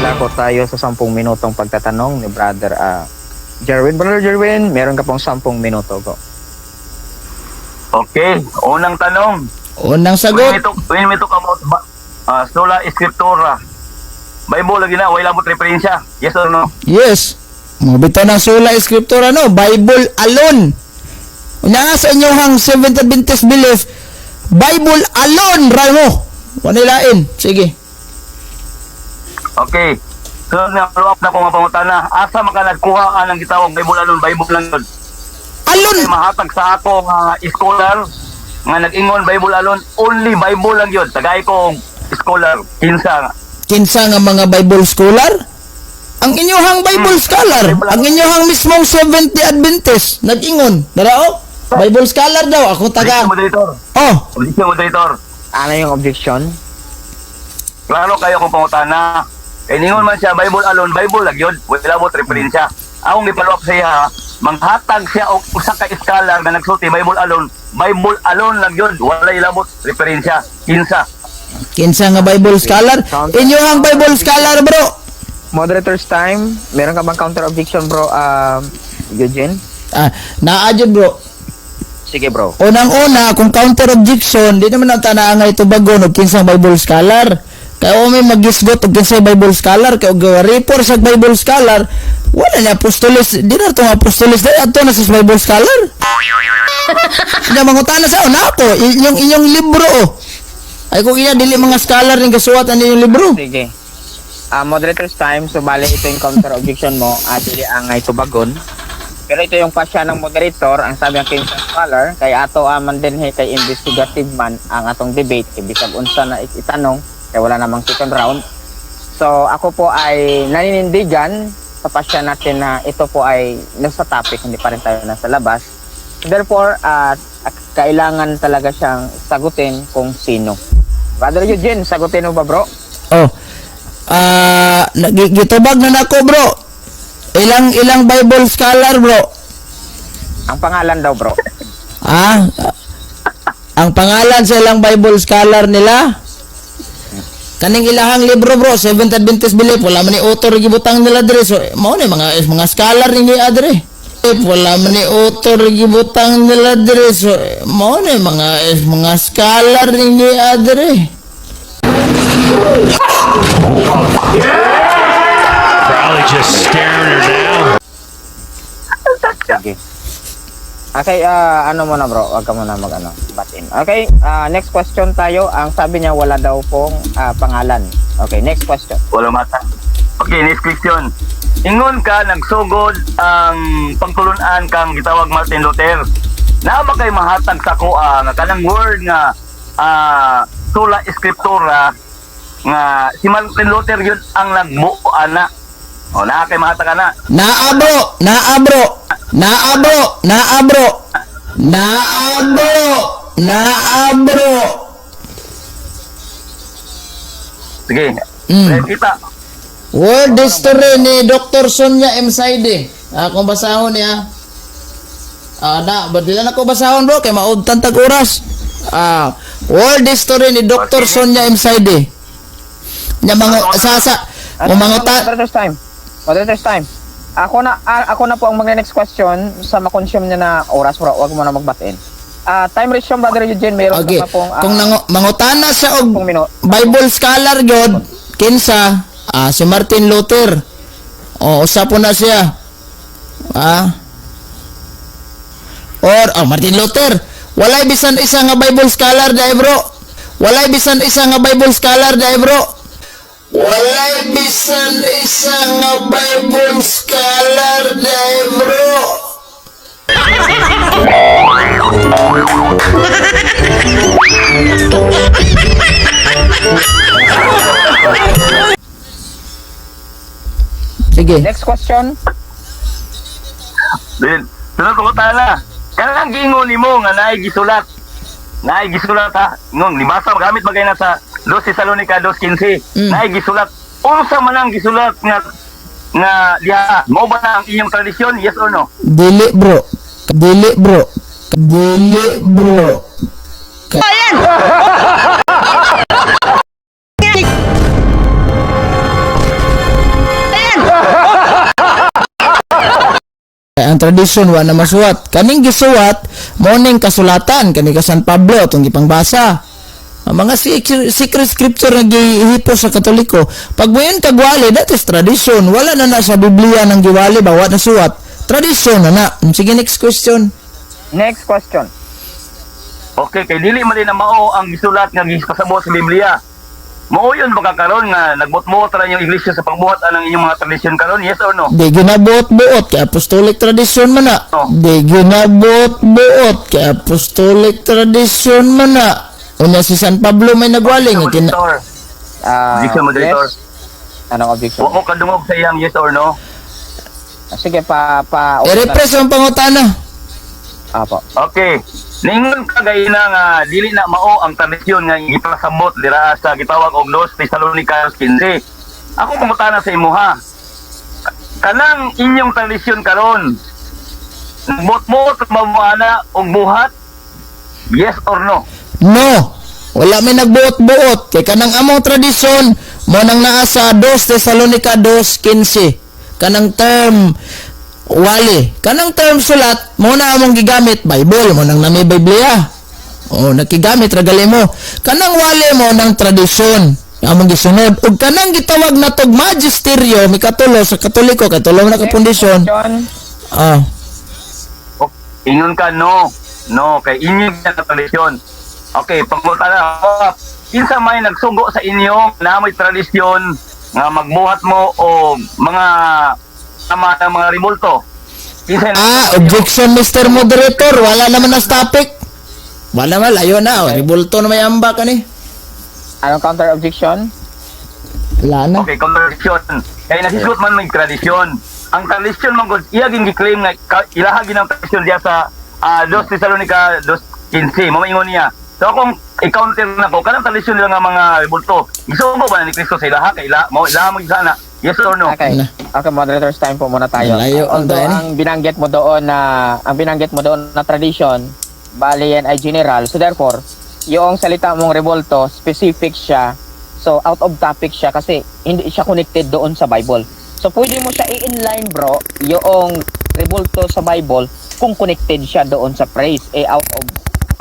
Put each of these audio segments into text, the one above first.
Lalako tayo sa 10 minutong pagtatanong ni Brother Jerwin. Brother Jerwin, meron ka pong 10 minuto. Go. Okay, unang tanong. Unang sagot. When we talk about sola scriptura, Bible lagi na, wala mo referensya. Yes or no? Yes. Mga bitaw ng sola scriptura, no? Bible alone. Unya nga sa inyong Seventh Adventist belief, Bible alone, ramo. Wala lain. Sige. Okay. So, na-follow up na ko nga pangutana. Asa maka nagkuha ng gitawag Bible alone, Bible lang yun. Alone. Ay mahatag sa ako nga scholar nga nag-ingon Bible alone, only Bible lang yun. Tagay kong scholar, kinsa. Kinsa nga mga Bible scholar? Ang inyohang Bible scholar, ang inyohang mismong Seventh Adventist, nag-ingon. Darao? Bible scholar daw, ako taga. Moderator. Oh, Moderator. Ano yung objection? Klaro kayo kung pangutana. Kaya ningon man siya, Bible alone, Bible lang yun. Wala mo referensya. Akong ipalop sa iya, manghatag siya o usa ka scholar na nagsulti Bible alone lang yun. Wala ilabot referensya. kinsa nga Bible scholar? Inyohang Bible scholar, bro. Moderator's time. Meron ka bang counter objection, bro? Eugene? Naadyo, bro. Sige, bro. Unang-una, kung counter objection, di naman ang tanaangay ito bagon o kinsang Bible scholar. Kaya o may magisgot o kinsang Bible scholar, kaya o report sa Bible scholar, wala na apostolis, di na itong apostolis, di na ito na sa Bible scholar. Hindi mangutana sa una ako, inyong libro o. Ay kung iya, dili mga scholar ng kasuwatan ninyong libro. Sige. Moderator's time. So, bali ito yung counter objection mo. Dili ang tubagon. Pero ito yung pasya ng moderator, ang sabi ng King Scholar, kaya ato man din kay investigative man ang atong debate, kay bisag unsa na itanong, kaya wala namang second round. So ako po ay naninindigan sa pasya natin na ito po ay nasa topic, hindi pa rin tayo nasa labas. Therefore, kailangan talaga siyang sagutin kung sino. Brother Eugene, sagutin mo ba, bro? Oh, gitubag na nako, bro. Ilang Bible scholar, bro? Ang pangalan daw, bro. Ang pangalan sa ilang Bible scholar nila? Kaning ilahang libro, bro, Seventh Adventist Belief, wala man ni author gibutang nila dire. So, mao ni mga scholar ni adre. Wala man ni author gibutang nila dire. So, mao ni mga scholar ni adre. Probably just staring her down. Sige. Okay, ano muna, bro? Wag ka muna batin. Okay, next question tayo. Ang sabi niya, wala daw pong pangalan. Okay, next question. Wala mata. Okay, next question. Ingon ka, nagsugod ang pagtulunan kang gitawag Martin Luther. Na ba kay mahatag sa kuha nga kanang word nga sola scriptura nga si Martin Luther yun ang nagbuo ana. O na kay mahatag ana. Naabro. Sige. Kita. Word history ni Dr. Sonia M. Saide. Kung basahon niya. Badila na ko basahon, bro, kay maudtan tag oras. Word history ni Dr. Sonia M. Saide. Nya mga Moderator's time. Ako na po ang next question sa ma-consume niya na oras, bro. Wag mo na magbatin. Time restriction, Brother Eugene, meron okay. na pong kung mangutana sa og Bible scholar gyud kinsa si Martin Luther. Usa po na siya. Martin Luther. Walay bisan isa nga Bible scholar dai, bro. Walay bisan isa nga Bible scholar dai, bro. Walay bisan isa nga Bible scholar dai, bro. Sige. Next question. Then, sunod ko tala. Kanang giingon nimo nga naay gisulat. Naay gisulat ha. Ngong libasa magamit bagay na sa 2 Tesalonica 2:15. Naay gisulat. Unsa man ang gisulat nga diha? Mao ba na ang inyong tradisyon? Yes or no? Dili, bro. kanang tradisyon wa na masuwat. Kaning gisuwat morning kasulatan kani ka San Pablo atong gipangbasa. Ang mga secret scripture nga gihipo sa Katoliko. Pag buyan kagwali, that is tradition. Wala na na sa Biblia nang giwali, bawa na suwat. Tradition na na. Sige, next question. Next question. Okay, kay dili man din na mao ang gisulat nga gispasabot sa Biblia. Mao yun baka karon nga nagbot-bot ra yung iglesia sa pagbuhat anang inyong mga tradisyon karon, yes or no? Di ginabot-buot kay apostolic tradition man na. Oh. Di ginabot-buot kay apostolic tradition man na. Una si San Pablo may nagwali nga Moderator. Objection, moderator. Yes? Anong objection? Wa ko kadungog sa iyang yes or no. Sige, i-repress ang pangutana. Apo. Okay. Ningon ka gayna nga dili na mao ang tradisyon nga gipasabot dira sa gitawag og 2 Tesalonica 15. Ako pangutana sa imo ha. Kanang inyong tradisyon karon bot-bot mamuana og buhat? Yes or no? No. Wala may nagbuot-buot kay kanang among tradisyon mo nang naa sa 2 Tesalonica 2:15. Kanang term wali. Kanang term sulat mo na among gigamit Bible mo nang nami Biblia. O nakigamit ragali mo. Kanang wali mo nang tradisyon among gisunod ug kanang gitawag natog magisteryo mikatulo sa Katoliko kay tulo na ka pundisyon. Ah. Ingon ka no. No, kay inyong na tradisyon. Okay, pangutana ako. Kinsa may nagsugo sa inyo na may tradisyon nga magbuhat mo o mga tama ng mga rimulto? Kinsa Objection Mr. Moderator, wala naman na topic. Wala man, layo na. Ribulto na may amba ka ni. Anong counter objection? Wala na. Okay, contradiction. Kaya nasisgot man may tradisyon. Ang tradisyon man gud iya gin gi-claim nga ilahagi ng tradisyon diya sa 2 Tesalonica 2:15. Mamaingon niya. So kung i-counter na ko, kanang tradisyon nila nga mga rimulto, isugo ba na ni Kristo sa ilaha kay mo sana? Yes or no? Okay. Okay, moderators time po muna tayo. Malayo ang Although tayo ni. ang binanggit mo doon na tradition, bali yan ay general. So therefore, yung salita mong revolto, specific siya. So out of topic siya kasi hindi siya connected doon sa Bible. So pwede mo siya i-inline bro, yung revolto sa Bible kung connected siya doon sa praise,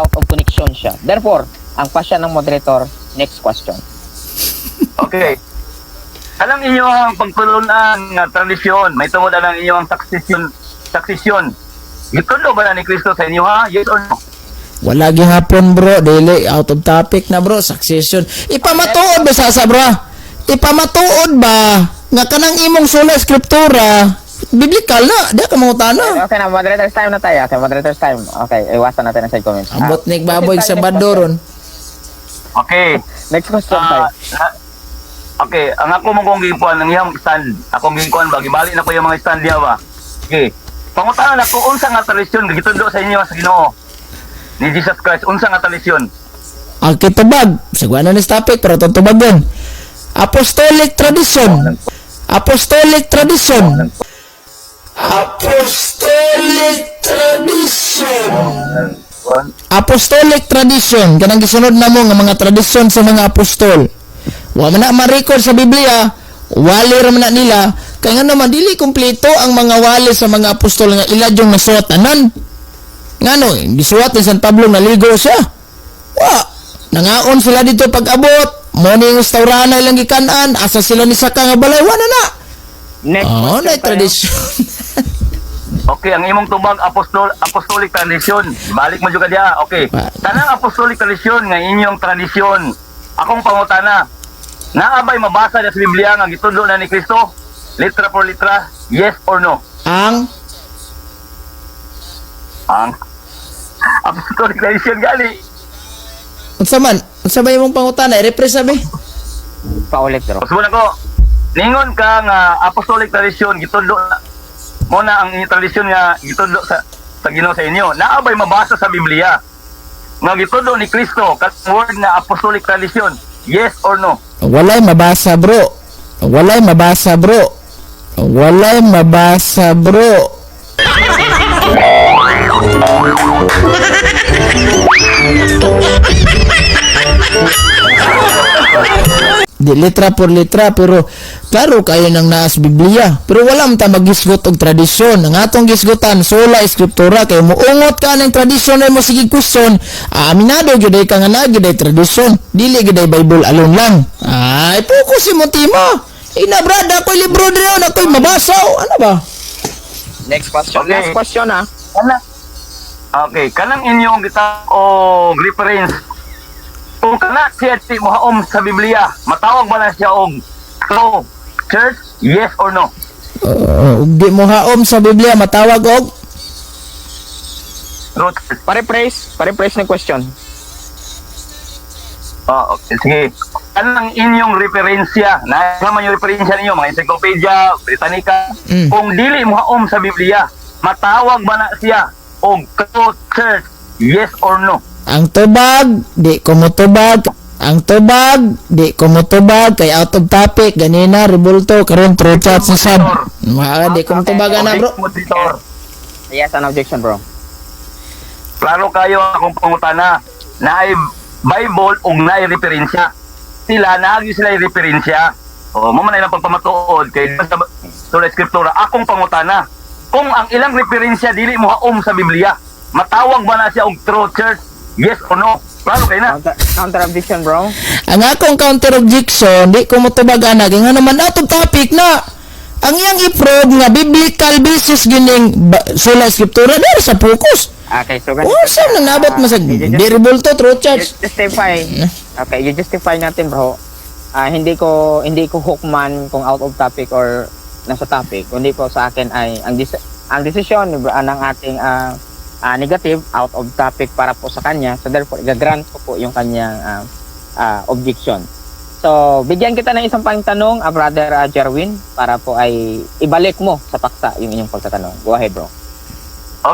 out of connection siya. Therefore, ang pasya ng moderator, next question. Okay. Alang inyo ang pagtulunan nga tradisyon, may tungod ang inyo ang succession. Itulo ba na ni Kristo sa inyo ha? Yes or no? Wala gihapon bro, dili out of topic na bro, succession. Ipamatuod ba sa bro? Ipamatuod ba nga kanang imong sola eskriptura biblikal na, di ka mangutana. Okay na, moderator's time na tayo. Okay, moderator's time. Okay, iwasan natin ang side comments. Ambot nig baboy sa badoron. Okay. Next question tayo. Okay, ang ako mong kong gipuan ng iyang stand. Akong gipuan ba gibali na ko yung mga stand diya ba. Okay. Pangutanan ako unsa nga tradisyon gitundo sa inyo sa Ginoo ni Jesus Christ, unsa nga tradisyon? Ang kitubag, sigwana ni topic pero tutubagon. Apostolic tradition. Apostolic tradition. Apostolic tradition. Apostolic tradition. Kanang gisunod na mo nga mga tradisyon sa mga apostol. Wa man na ma-record sa Biblia, wali ra man na nila. Kaya nga naman, dili kumpleto ang mga wali sa mga apostol nga iladyong nasuot tanan. Nga no, gisuwat ni San Pablo naligo siya. Wa, nangaon sila dito pag-abot. Morning restaurant na ilang gikanan, asa sila ni Saka nga balay, wala na. Next Oh, question na tayo. tradisyon. Okay, ang imong tubag apostolic tradisyon. Balik mo jud diha. Okay. Tanang apostolic tradisyon nga inyong tradisyon. Akong pangutana. Naabay mabasa sa Biblia nga gitudo na ni Kristo? Letra por letra, yes or no? Ang apostolic tradisyon gali. unsa man? Unsa ba imong pangutana? I-repress sabi. Paulit bro. Subukan ako. Ningon ka nga apostolic tradisyon gitudo mo na ang inyong tradisyon nga gitudo sa Ginoo sa inyo. Naabay mabasa sa Biblia nga gitudo ni Kristo kat word na apostolic tradisyon. Yes or no? Walay mabasa, bro. Walay mabasa, bro. Walay mabasa, bro. di letra por letra, pero klaro kayo nang naas Biblia. Pero wala man ta magisgot og tradisyon. Ang atong gisgotan sola eskriptura kay muungot ka ng tradisyon ay mo sige question. Aminado gyud ay ka nga naa gyud ay tradisyon. Dili gyud ay Bible alone lang. Ay focus mo timo. Ina brad, ako'y libro diyon, ako'y mabasaw. Ano ba? Next question. Okay. Last question ha. Okay, kanang inyong gita o reference. Kung kana siya si Muhaom sa Biblia, matawag ba na siya og true church? Yes or no? Di mo haom sa Biblia matawag og True church. Pare-praise ng question. Okay, sige. Kanang inyong referensya, naman yung referensya ninyo, mga encyclopedia, Britannica, kung dili Muhaom sa Biblia, matawag ba na siya og true church? Yes or no? ang tubag, di ko motubag. Ang tubag, di ko motubag. Kay out of topic, ganina, rebulto, karon true chat sa sab. Mga di ko motubag na bro. Moderator. Yes, an objection bro. Klaro kayo akong pangutana na ay Bible o na ay referensya. Sila, naagi sila yung referensya. O, mamanay lang pagpamatuod kay sa Eskriptura. Akong pangutana, kung ang ilang referensya dili mo haom sa Biblia, matawag ba na siya og true church? Yes or no? Klaro kayo na. Counter objection bro. Ang akong counter objection, di ko motubag ana. Kaya nga naman out of topic na. Ang iyang i-probe nga biblical basis gining sola eskriptura dahil sa focus. Okay, so Saan nang nabot mo sa di rebulto true church? justify. Okay, you-justify natin bro. Hindi ko hookman kung out of topic or nasa topic. Kundi po sa akin ay ang desisyon ng ating negative out of topic para po sa kanya. So therefore, i-grant ko po yung kanyang objection. So, bigyan kita ng isang pang tanong, Brother Jerwin, para po ay ibalik mo sa paksa yung inyong pagtatanong. Go ahead, bro.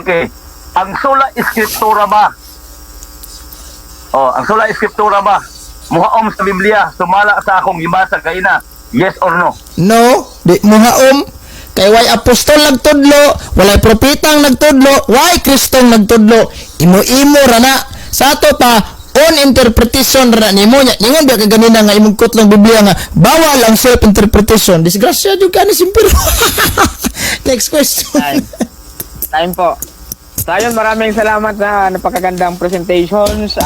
Okay. Ang sola eskriptura ba? Ang sola eskriptura ba? Muhaom sa Biblia, sumala sa akong gibasa kay na. Yes or no? No, di mo haom. Kay way apostol nagtudlo, walay propetang nagtudlo, way kristong nagtudlo. Imo-imo ra na. Sa ato pa on interpretation ra nimo nya. Ningon ba ka ganina nga imong kutlong Biblia nga bawal ang self interpretation. Disgrasya jud ka ni simpiro. Next question. Time po. So, ayun, maraming salamat na napakagandang presentations.